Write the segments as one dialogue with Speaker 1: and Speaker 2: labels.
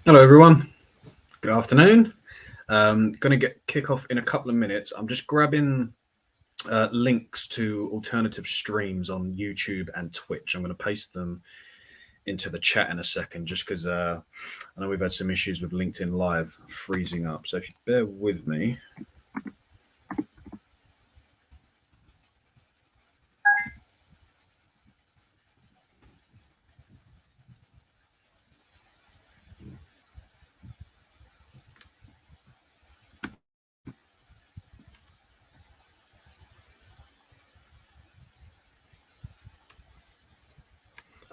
Speaker 1: Hello, everyone. Good afternoon. Going to kick off in a couple of minutes. I'm just grabbing links to alternative streams on YouTube and Twitch. I'm going to paste them into the chat in a second, just because I know we've had some issues with LinkedIn Live freezing up. So if you bear with me.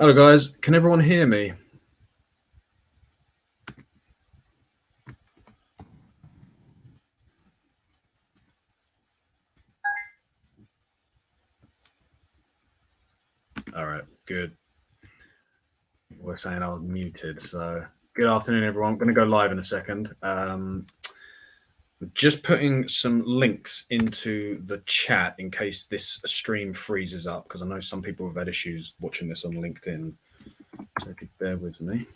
Speaker 1: Hello, guys. Can everyone hear me? All right, good. We're saying I was muted. So good afternoon, everyone. I'm going to go live in a second. Just putting some links into the chat in case this stream freezes up, because I know some people have had issues watching this on LinkedIn. So if you bear with me.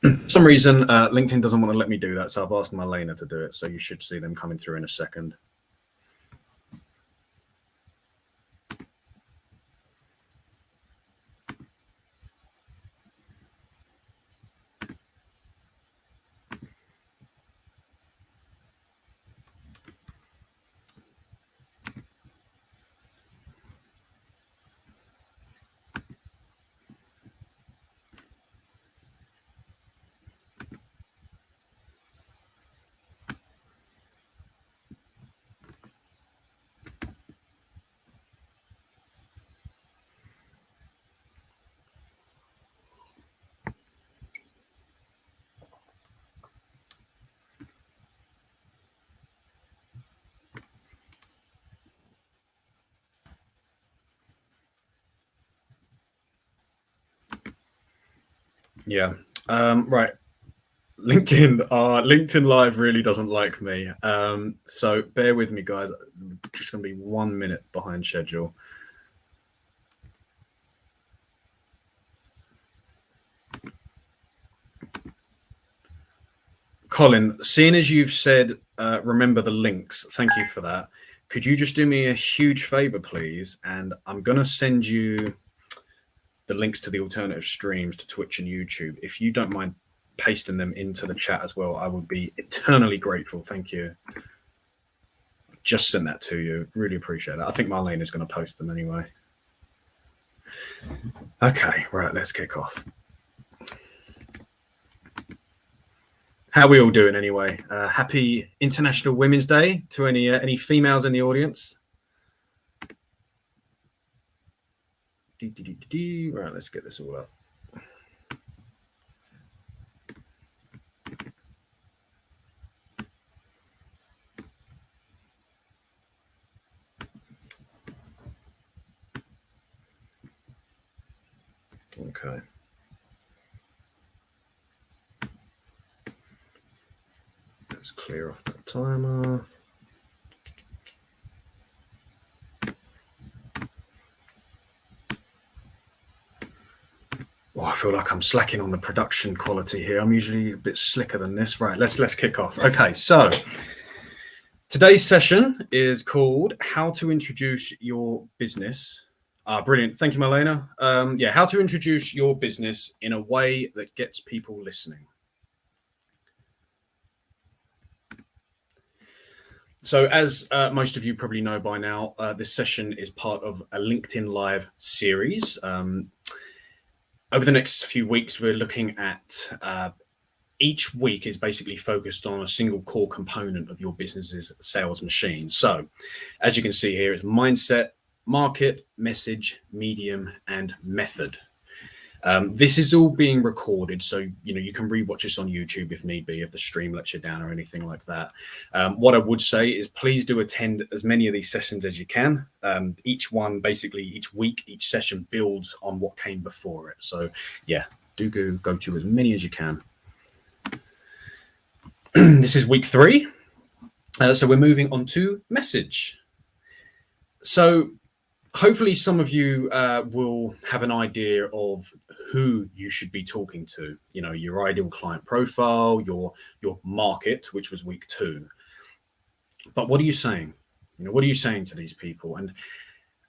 Speaker 1: For some reason, LinkedIn doesn't want to let me do that, so I've asked Marlena to do it. So you should see them coming through in a second. Yeah. Right. LinkedIn Live really doesn't like me. So bear with me, guys. Just going to be 1 minute behind schedule. Colin, seeing as you've said, remember the links, thank you for that. Could you just do me a huge favor, please? And I'm going to send you the links to the alternative streams to Twitch and YouTube. If you don't mind pasting them into the chat as well, I would be eternally grateful. Thank you. Just send that to you. Really appreciate that. I think Marlene is going to post them anyway. Okay, right, let's kick off. How are we all doing anyway? Happy International Women's Day to any females in the audience. Right, let's get this all up. Okay. Let's clear off that timer. Oh, I feel like I'm slacking on the production quality here. I'm usually a bit slicker than this. Right, let's kick off. Okay, so today's session is called How to Introduce Your Business. Brilliant. Thank you, Marlena. Yeah, how to introduce your business in a way that gets people listening. So as most of you probably know by now, this session is part of a LinkedIn Live series. Over the next few weeks, we're looking at each week is basically focused on a single core component of your business's sales machine. So as you can see here, it's mindset, market, message, medium, and method. This is all being recorded, so you can rewatch this on YouTube if need be, if the stream lets you down or anything like that. What I would say is please do attend as many of these sessions as you can. Each one, basically each week, each session builds on what came before it. So yeah, do go to as many as you can. This is week 3. So we're moving on to message. So hopefully some of you will have an idea of who you should be talking to, your ideal client profile, your market, which was week 2. But what are you saying? What are you saying to these people? And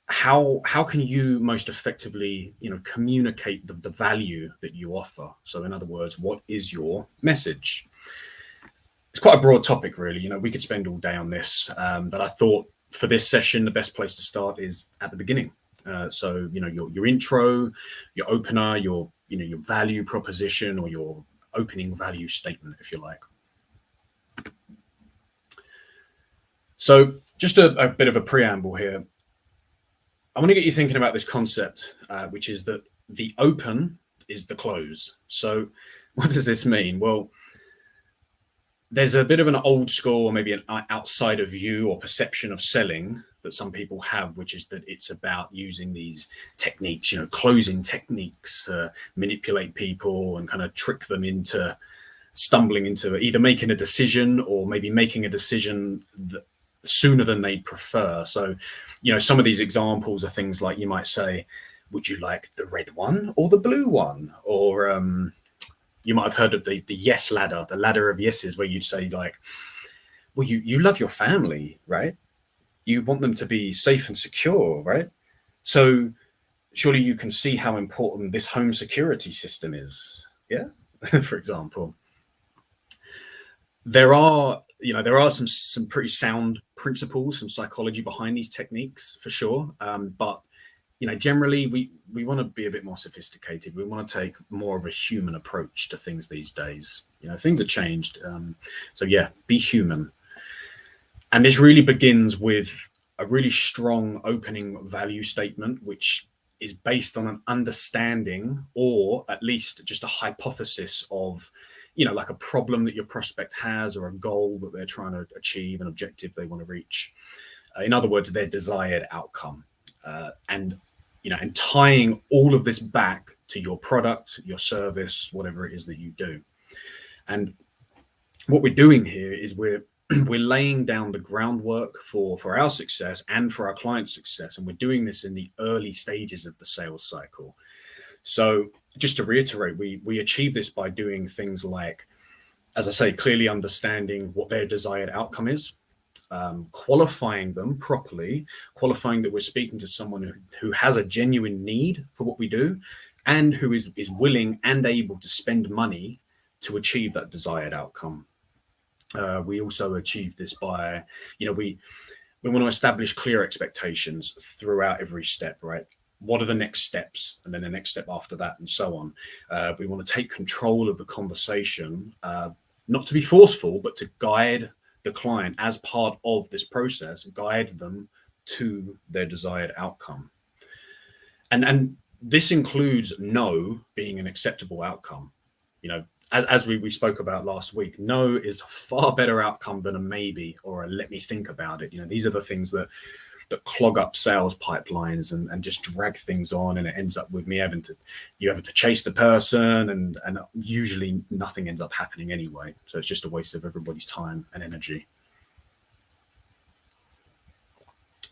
Speaker 1: how can you most effectively, communicate the value that you offer? So in other words, what is your message? It's quite a broad topic, really. We could spend all day on this, but I thought for this session, the best place to start is at the beginning. So, your intro, your opener, your value proposition, or your opening value statement, if you like. So just a bit of a preamble here. I want to get you thinking about this concept, which is that the open is the close. So what does this mean? Well, there's a bit of an old school, or maybe an outsider view or perception of selling that some people have, which is that it's about using these techniques, closing techniques, manipulate people and kind of trick them into stumbling into either making a decision or maybe making a decision sooner than they'd prefer. So, some of these examples are things like you might say, would you like the red one or the blue one? Or, you might have heard of the yes ladder, the ladder of yeses, where you'd say like, well, you love your family, right? You want them to be safe and secure, right? So surely you can see how important this home security system is. Yeah, for example. There are some pretty sound principles, some psychology behind these techniques for sure. But generally we want to be a bit more sophisticated. We want to take more of a human approach to things these days. Things have changed. So yeah, be human. And this really begins with a really strong opening value statement, which is based on an understanding, or at least just a hypothesis of, like a problem that your prospect has, or a goal that they're trying to achieve, an objective they want to reach. In other words, their desired outcome. And tying all of this back to your product, your service, whatever it is that you do. And what we're doing here is we're laying down the groundwork for our success and for our clients' success. And we're doing this in the early stages of the sales cycle. So just to reiterate, we achieve this by doing things like, as I say, clearly understanding what their desired outcome is, qualifying them properly, qualifying that we're speaking to someone who has a genuine need for what we do, and who is willing and able to spend money to achieve that desired outcome. We also achieve this by, we want to establish clear expectations throughout every step, right? What are the next steps? And then the next step after that, and so on. We want to take control of the conversation, not to be forceful, but to guide the client as part of this process, guide them to their desired outcome. And this includes no being an acceptable outcome. As we spoke about last week, no is a far better outcome than a maybe or a let me think about it. These are the things that clog up sales pipelines and just drag things on, and it ends up with me having to chase the person, and usually nothing ends up happening anyway. So it's just a waste of everybody's time and energy.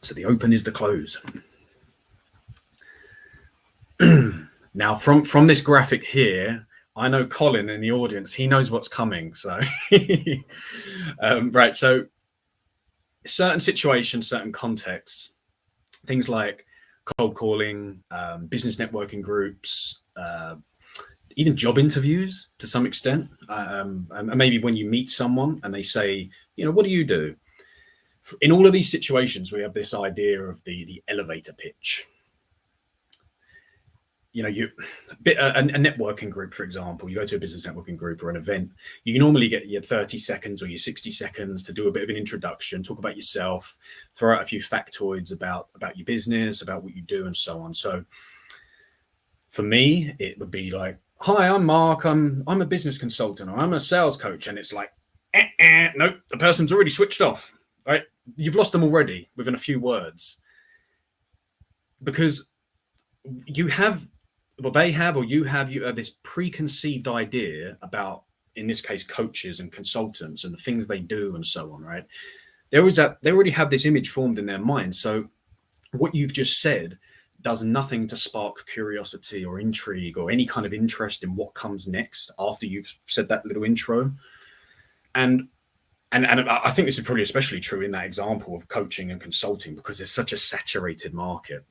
Speaker 1: So the open is the close. Now from this graphic here, I know Colin in the audience, he knows what's coming. So right, so certain situations, certain contexts, things like cold calling, business networking groups, even job interviews to some extent, and maybe when you meet someone and they say, what do you do? In all of these situations, we have this idea of the elevator pitch. A networking group, for example, you go to a business networking group or an event, you normally get your 30 seconds or your 60 seconds to do a bit of an introduction, talk about yourself, throw out a few factoids about your business, about what you do, and so on. So For me, it would be like, "Hi, I'm Mark. I'm a business consultant, or I'm a sales coach," and it's like, nope, the person's already switched off. Right? You've lost them already within a few words because you have, well, they have, or you have this preconceived idea about, in this case, coaches and consultants and the things they do and so on. Right? They already have this image formed in their mind. So what you've just said does nothing to spark curiosity or intrigue or any kind of interest in what comes next after you've said that little intro. And I think this is probably especially true in that example of coaching and consulting because it's such a saturated market.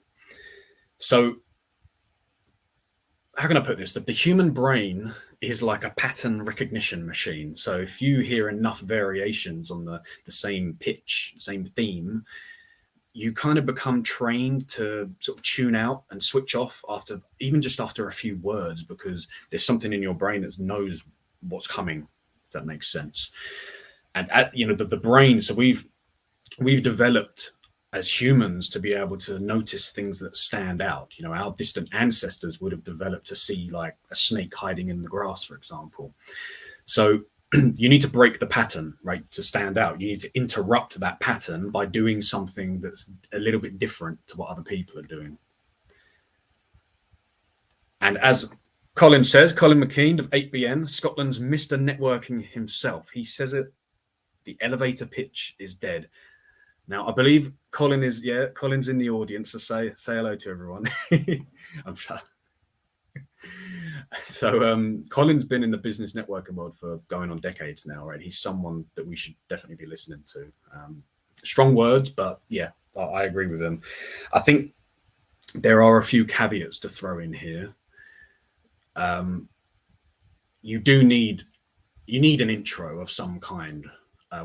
Speaker 1: So how can I put this? That the human brain is like a pattern recognition machine. So if you hear enough variations on the same pitch, same theme, you kind of become trained to sort of tune out and switch off after a few words, because there's something in your brain that knows what's coming, if that makes sense. And the brain, so we've developed as humans to be able to notice things that stand out. Our distant ancestors would have developed to see like a snake hiding in the grass, for example. So you need to break the pattern, right, to stand out. You need to interrupt that pattern by doing something that's a little bit different to what other people are doing. And as Colin says, Colin McKean of 8BN, Scotland's Mr. Networking himself, he says it, the elevator pitch is dead. Now, I believe Colin's in the audience, so say hello to everyone. I'm sure. So Colin's been in the business networking world for going on decades now, right? He's someone that we should definitely be listening to. Strong words, but yeah, I agree with him. I think there are a few caveats to throw in here. You need an intro of some kind,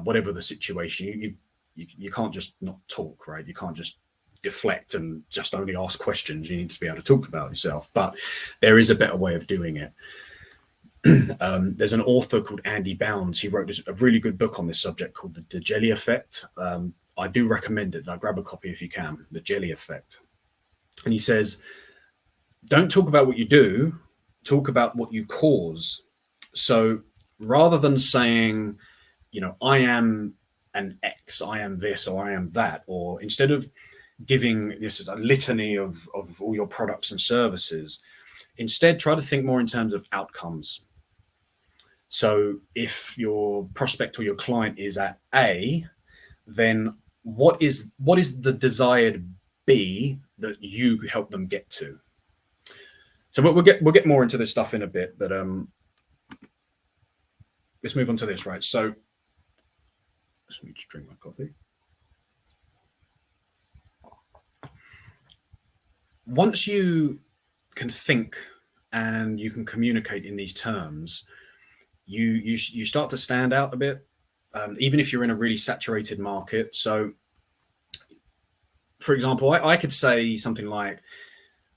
Speaker 1: whatever the situation. You can't just not talk, right? You can't just deflect and just only ask questions. You need to be able to talk about yourself, but there is a better way of doing it. There's an author called Andy Bounds. He wrote a really good book on this subject called The Jelly Effect. I do recommend it. Grab a copy if you can. The Jelly Effect. And he says, don't talk about what you do, talk about what you cause. So rather than saying, I am an X, I am this, or I am that, or instead of giving this as a litany of all your products and services, instead try to think more in terms of outcomes. So if your prospect or your client is at A, then what is the desired B that you help them get to? So we'll get more into this stuff in a bit, but let's move on to this, right? So let me just drink my coffee. Once you can think and you can communicate in these terms, you start to stand out a bit, even if you're in a really saturated market. So, for example, I could say something like,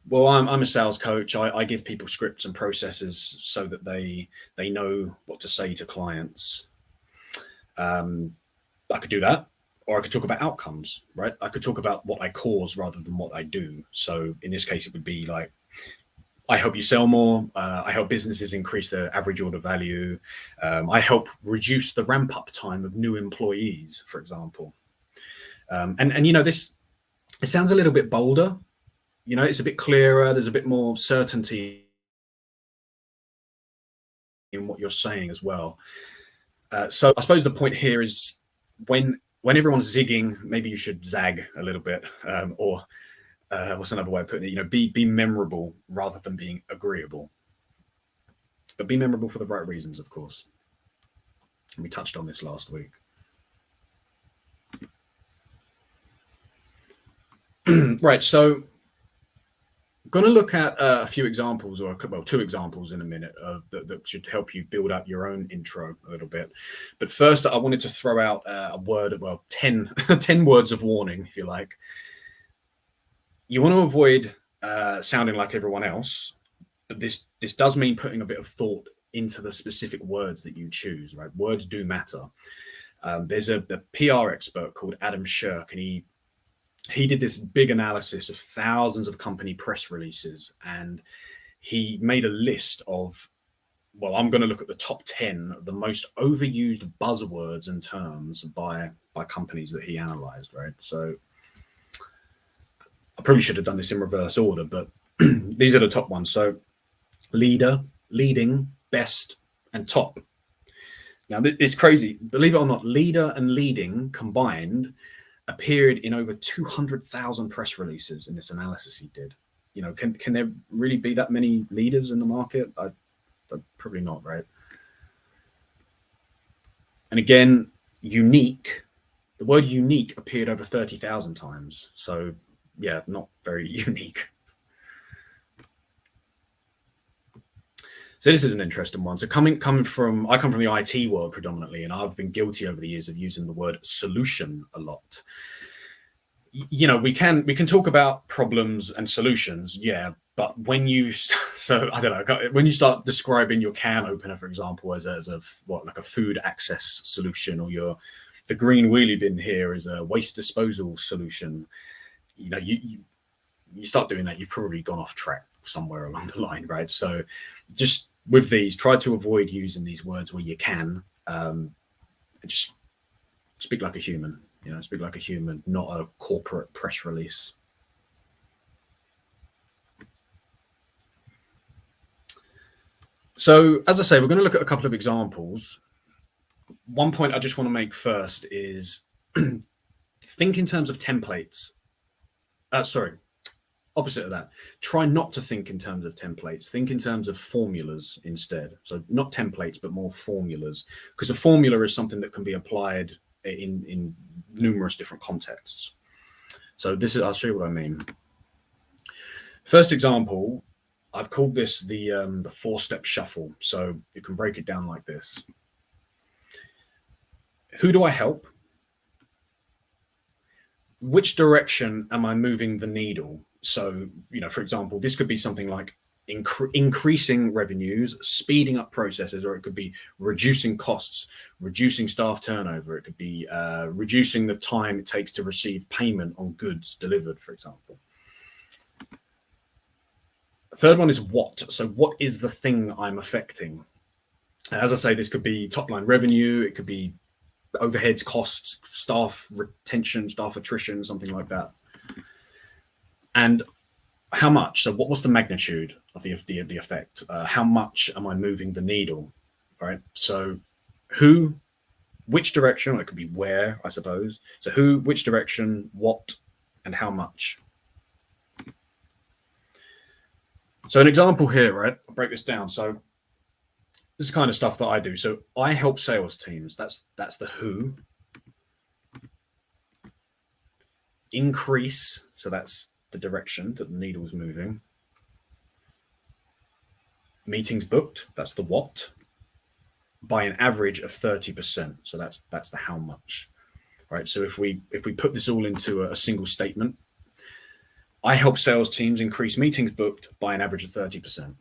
Speaker 1: well, I'm a sales coach. I give people scripts and processes so that they know what to say to clients. I could do that, or I could talk about outcomes, right? I could talk about what I cause rather than what I do. So in this case, it would be like, I help you sell more. I help businesses increase their average order value. I help reduce the ramp up time of new employees, for example. And this, it sounds a little bit bolder. It's a bit clearer. There's a bit more certainty in what you're saying as well. So I suppose the point here is when everyone's zigging, maybe you should zag a little bit, or what's another way of putting it? Be memorable rather than being agreeable. But be memorable for the right reasons, of course. We touched on this last week. Right, so I'm going to look at a few examples, or two examples in a minute that should help you build up your own intro a little bit. But first, I wanted to throw out a word of 10 words of warning, if you like. You want to avoid sounding like everyone else, but this does mean putting a bit of thought into the specific words that you choose, right? Words do matter. There's a PR expert called Adam Shirk, and he did this big analysis of thousands of company press releases, and he made a list of, well, I'm going to look at the top 10 of the most overused buzzwords and terms by companies that he analyzed, right? So I probably should have done this in reverse order, but these are the top ones. So leader, leading, best, and top. Now, it's crazy. Believe it or not, leader and leading combined appeared in over 200,000 press releases in this analysis he did. You know, can there really be that many leaders in the market? Probably not, right? And again, unique. The word unique appeared over 30,000 times. So, yeah, not very unique. So this is an interesting one. So I come from the IT world predominantly, and I've been guilty over the years of using the word solution a lot. You know, we can talk about problems and solutions, yeah, but when you I don't know, when you start describing your can opener, for example, as a like a food access solution, or the green wheelie bin here is a waste disposal solution, you know, you start doing that, you've probably gone off track somewhere along the line, right? So just with these, try to avoid using these words where you can. Just speak like a human. You know, speak like a human, not a corporate press release. So, as I say, we're going to look at a couple of examples. One point I just want to make first is think in terms of templates. Opposite of that. Try not to think in terms of templates. Think in terms of formulas instead. So, not templates, but more formulas, because a formula is something that can be applied in numerous different contexts. So I'll show you what I mean. First example, I've called this the 4-step shuffle. So you can break it down like this. Who do I help? Which direction am I moving the needle? So, you know, for example, this could be something like increasing revenues, speeding up processes, or it could be reducing costs, reducing staff turnover. It could be reducing the time it takes to receive payment on goods delivered, for example. The third one is what. So what is the thing I'm affecting? As I say, this could be top line revenue. It could be overheads, costs, staff retention, staff attrition, something like that. And how much? So what was the magnitude of the effect? How much am I moving the needle? All right. So who, which direction? Or it could be where, I suppose. So who, which direction, what, and how much? So an example here, right? I'll break this down. So this is kind of stuff that I do. So I help sales teams. That's the who. Increase. So that's the direction that the needle's moving. Meetings booked, that's the what, by an average of 30%. So that's the how much. All right. So if we put this all into a single statement, I help sales teams increase meetings booked by an average of 30%.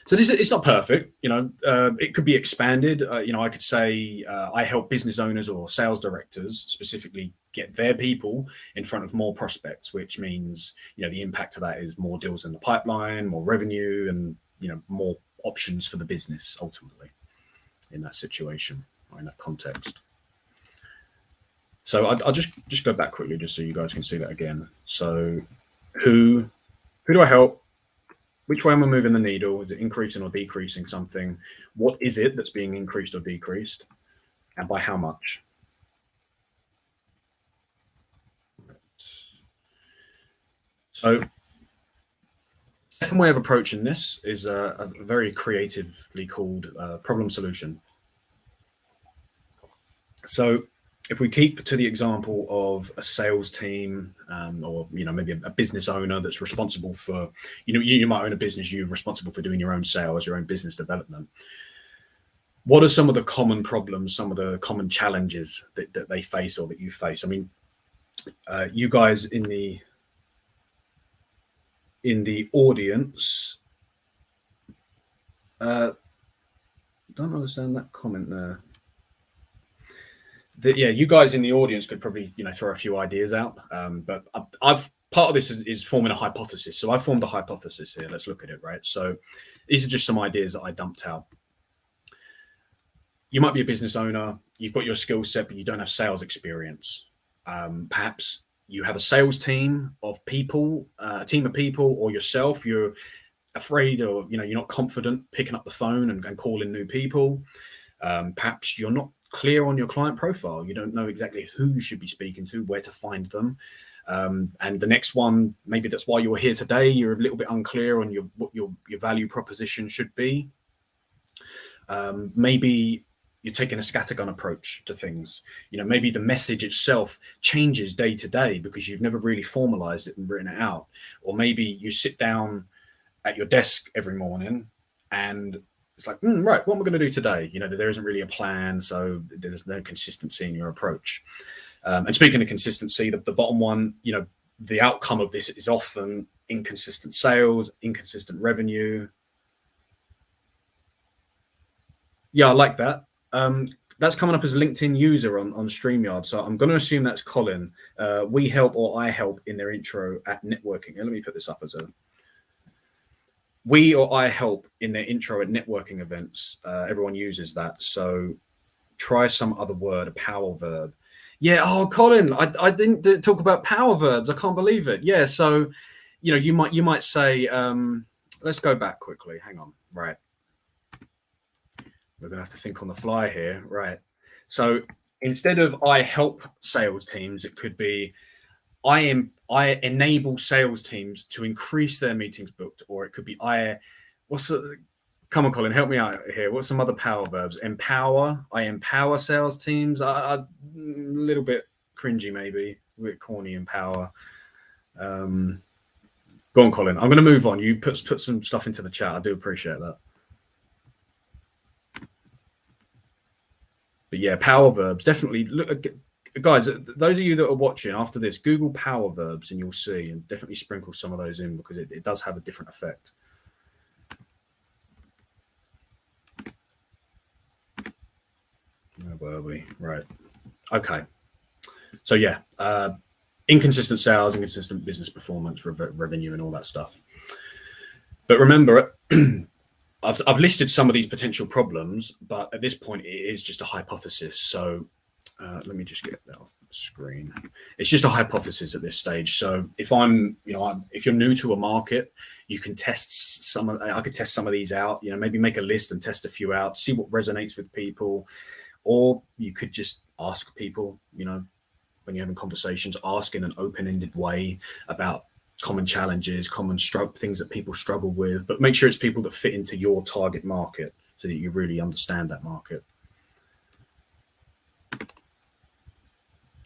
Speaker 1: So it's not perfect, you know. It could be expanded. You know, I could say I help business owners or sales directors specifically get their people in front of more prospects, which means, you know, the impact of that is more deals in the pipeline, more revenue, and, you know, more options for the business ultimately in that situation or in that context. So I'll just go back quickly just so you guys can see that again. So who do I help? Which way am I moving the needle? Is it increasing or decreasing something? What is it that's being increased or decreased? And by how much? So, second way of approaching this is a very creatively called problem solution. So, if we keep to the example of a sales team, or, you know, maybe a business owner that's responsible for, you know, you might own a business, you're responsible for doing your own sales, your own business development. What are some of the common problems, some of the common challenges that they face or that you face? I mean, you guys in the audience, don't understand that comment there. Yeah, you guys in the audience could probably, you know, throw a few ideas out. But I've part of this is forming a hypothesis. So I formed a hypothesis here. Let's look at it, right? So these are just some ideas that I dumped out. You might be a business owner. You've got your skill set, but you don't have sales experience. Perhaps you have a sales team of people, a team of people, or yourself. You're afraid, or you're not confident picking up the phone and calling new people. Perhaps you're not clear on your client profile. You don't know exactly who you should be speaking to, where to find them. And the next one, maybe that's why you're here today. You're a little bit unclear on what your value proposition should be. Maybe you're taking a scattergun approach to things. Maybe the message itself changes day to day because you've never really formalized it and written it out. Or maybe you sit down at your desk every morning and it's like, right, what am I going to do today? There isn't really a plan, so there's no consistency in your approach. And speaking of consistency, the bottom one, the outcome of this is often inconsistent sales, inconsistent revenue. Yeah, I like that. That's coming up as a LinkedIn user on StreamYard. So I'm going to assume that's Colin. We help, or I help, in their intro at networking. Let me put this up as a we or I help in their intro at networking events. Everyone uses that. So try some other word, a power verb. Yeah. Oh, Colin, I didn't talk about power verbs. I can't believe it. Yeah. So, you might say, let's go back quickly. Hang on. Right. We're going to have to think on the fly here. Right. So instead of I help sales teams, it could be I enable sales teams to increase their meetings booked, or it could be come on, Colin, help me out here. What's some other power verbs? Empower. I empower sales teams. A little bit cringy, maybe a bit corny. Empower. Go on, Colin. I'm going to move on. You put some stuff into the chat. I do appreciate that. But yeah, power verbs definitely. Look, guys, those of you that are watching after this, Google power verbs and you'll see, and definitely sprinkle some of those in because it does have a different effect. Where were we? Right. Okay. So yeah, inconsistent sales, inconsistent business performance, revenue, and all that stuff. But remember, I've listed some of these potential problems, but at this point, it is just a hypothesis. So let me just get that off the screen. It's just a hypothesis at this stage. So if if you're new to a market, you can test I could test some of these out, maybe make a list and test a few out, see what resonates with people. Or you could just ask people, when you're having conversations, ask in an open-ended way about common challenges, common things that people struggle with, but make sure it's people that fit into your target market so that you really understand that market.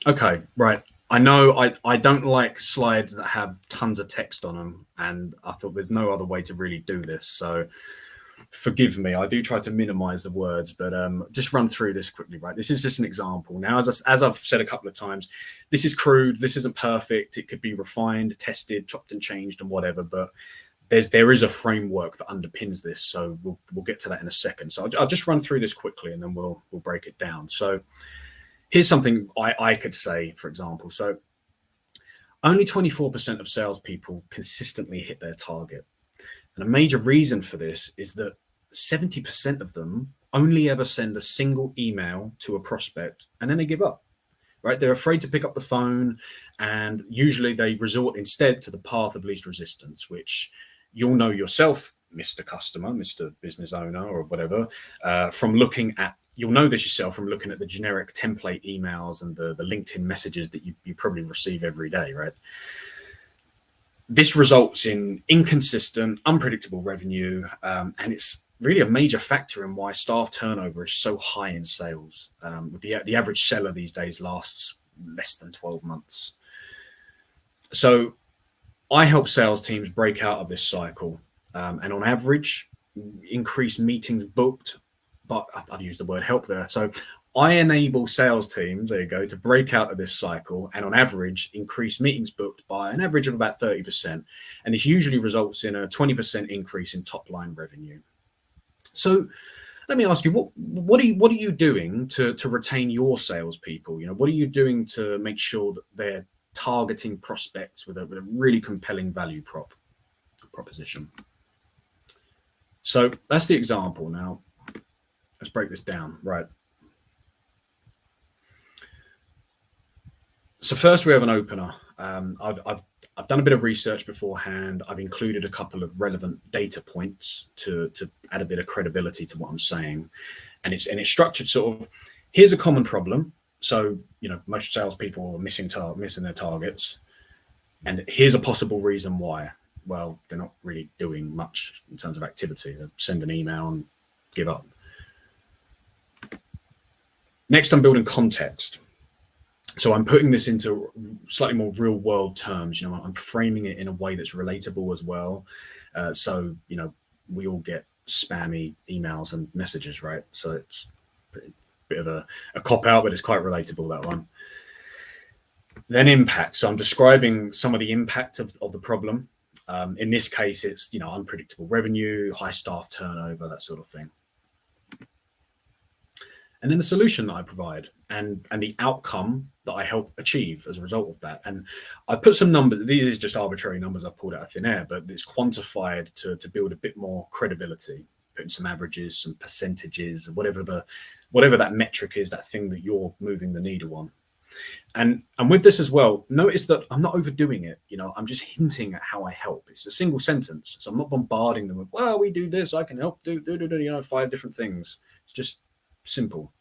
Speaker 1: Okay, right. I know I don't like slides that have tons of text on them, and I thought there's no other way to really do this. So forgive me. I do try to minimize the words, but just run through this quickly, right? This is just an example. Now, as I've said a couple of times, this is crude. This isn't perfect. It could be refined, tested, chopped and changed and whatever, but there is a framework that underpins this. So we'll get to that in a second. So I'll just run through this quickly and then we'll break it down. So here's something I could say, for example. So only 24% of salespeople consistently hit their target. And a major reason for this is that 70% of them only ever send a single email to a prospect and then they give up, right? They're afraid to pick up the phone, and usually they resort instead to the path of least resistance, which you'll know yourself, Mr. Customer, Mr. Business Owner, or whatever, you'll know this yourself from looking at the generic template emails and the LinkedIn messages that you probably receive every day, right? This results in inconsistent, unpredictable revenue, and it's really a major factor in why staff turnover is so high in sales. With the average seller these days lasts less than 12 months. So I help sales teams break out of this cycle, and on average, increase meetings booked. But I've used the word help there. So I enable sales teams, there you go, to break out of this cycle and on average increase meetings booked by an average of about 30%. And this usually results in a 20% increase in top line revenue. So let me ask you, what are you doing to retain your salespeople? What are you doing to make sure that they're targeting prospects with a really compelling value proposition. So that's the example. Now let's break this down. Right. So first we have an opener. I've done a bit of research beforehand. I've included a couple of relevant data points to add a bit of credibility to what I'm saying, and it's structured sort of. Here's a common problem. So most salespeople are missing their targets, and here's a possible reason why. Well, they're not really doing much in terms of activity. They send an email and give up. Next, I'm building context. So I'm putting this into slightly more real world terms. I'm framing it in a way that's relatable as well. So we all get spammy emails and messages, right? So it's a bit of a cop out, but it's quite relatable, that one. Then impact. So I'm describing some of the impact of the problem. In this case, it's unpredictable revenue, high staff turnover, that sort of thing. And then the solution that I provide and the outcome that I help achieve as a result of that. And I've put some numbers. These are just arbitrary numbers I've pulled out of thin air, but it's quantified to build a bit more credibility, putting some averages, some percentages, whatever that metric is, that thing that you're moving the needle on. And with this as well, notice that I'm not overdoing it. I'm just hinting at how I help. It's a single sentence. So I'm not bombarding them with, well, we do this, I can help do 5 different things. It's just simple.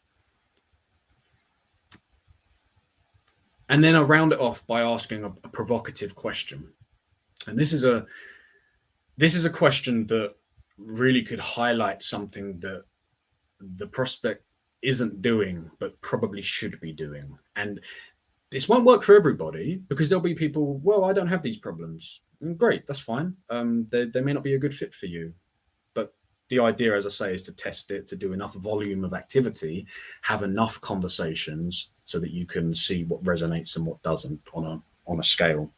Speaker 1: And then I'll round it off by asking a provocative question. And this is a question that really could highlight something that the prospect isn't doing, but probably should be doing. And this won't work for everybody, because there'll be people, well, I don't have these problems. Great, that's fine. They may not be a good fit for you. But the idea, as I say, is to test it, to do enough volume of activity, have enough conversations so that you can see what resonates and what doesn't on a scale.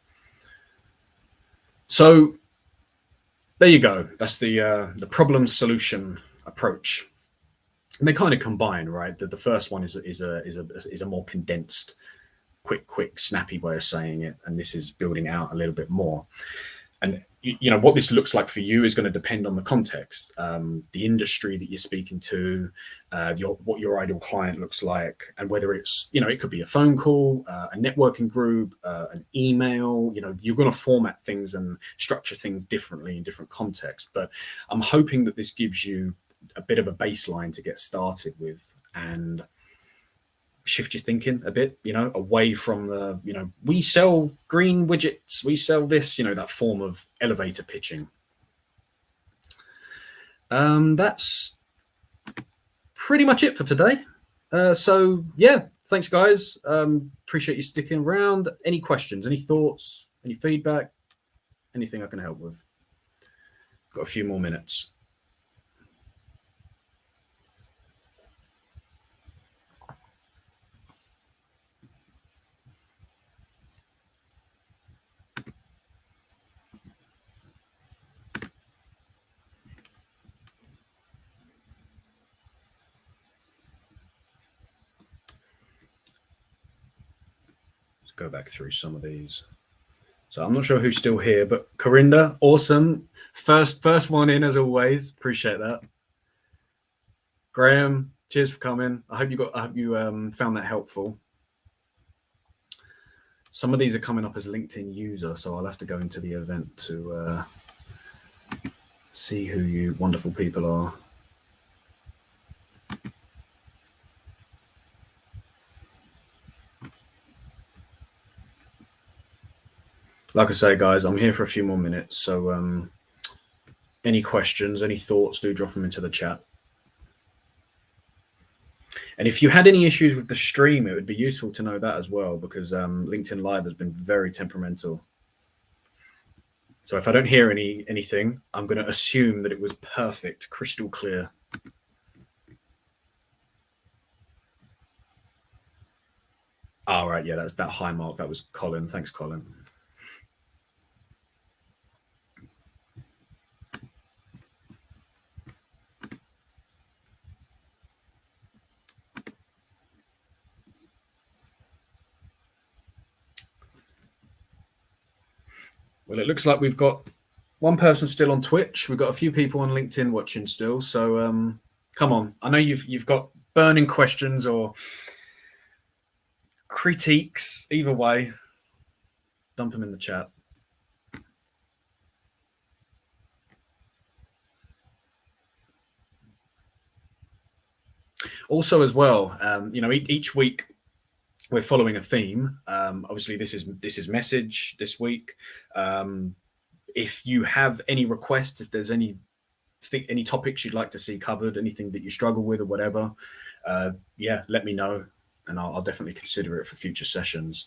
Speaker 1: So there you go. That's the problem solution approach. And they kind of combine, right? The first one is a more condensed, quick, snappy way of saying it, and this is building out a little bit more. And what this looks like for you is going to depend on the context, the industry that you're speaking to, what your ideal client looks like, and whether it's it could be a phone call, a networking group, an email. You're going to format things and structure things differently in different contexts. But I'm hoping that this gives you a bit of a baseline to get started with and shift your thinking a bit, away from the, we sell green widgets, we sell this, that form of elevator pitching. That's pretty much it for today. So yeah, thanks guys. Appreciate you sticking around. Any questions, any thoughts, any feedback, anything I can help with? Got a few more minutes. Go back through some of these. So I'm not sure who's still here, but Corinda, awesome. First one in as always. Appreciate that. Graham, cheers for coming. I hope you found that helpful. Some of these are coming up as LinkedIn user, so I'll have to go into the event to see who you wonderful people are. Like I say, guys, I'm here for a few more minutes. So any questions, any thoughts, do drop them into the chat. And if you had any issues with the stream, it would be useful to know that as well, because LinkedIn Live has been very temperamental. So if I don't hear anything, I'm going to assume that it was perfect, crystal clear. All right, yeah, that's that high mark. That was Colin. Thanks, Colin. Well, it looks like we've got one person still on Twitch. We've got a few people on LinkedIn watching still. So come on. I know you've got burning questions or critiques. Either way, dump them in the chat. Also, as well, each week we're following a theme. Obviously, this is message this week. If you have any requests, if there's any topics you'd like to see covered, anything that you struggle with or whatever, let me know, and I'll definitely consider it for future sessions.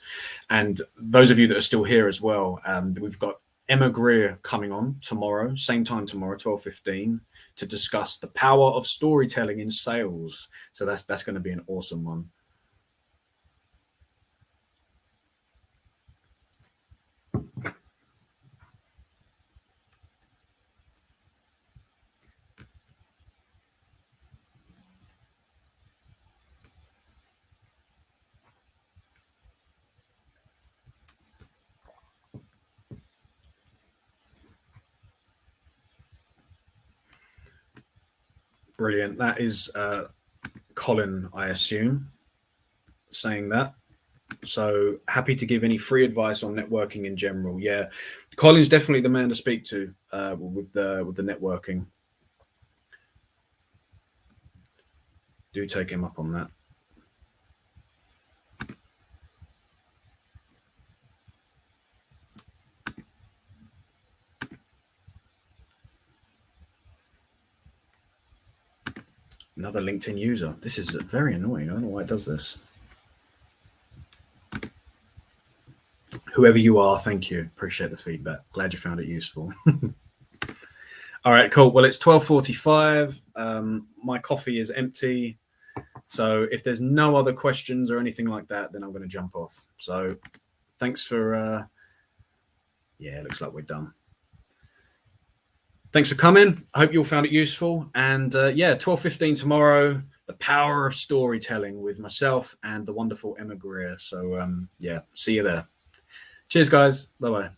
Speaker 1: And those of you that are still here as well, we've got Emma Greer coming on tomorrow, same time tomorrow, 12:15, to discuss the power of storytelling in sales. So that's going to be an awesome one. Brilliant. That is Colin, I assume, saying that. So happy to give any free advice on networking in general. Yeah, Colin's definitely the man to speak to with the networking. Do take him up on that. Another LinkedIn user. This is very annoying. I don't know why it does this. Whoever you are, thank you. Appreciate the feedback. Glad you found it useful. All right, cool. Well, it's 12:45. My coffee is empty. So if there's no other questions or anything like that, then I'm going to jump off. So thanks for, it looks like we're done. Thanks for coming. I hope you all found it useful. And 12:15 tomorrow, the power of storytelling with myself and the wonderful Emma Greer. So see you there. Cheers, guys. Bye-bye.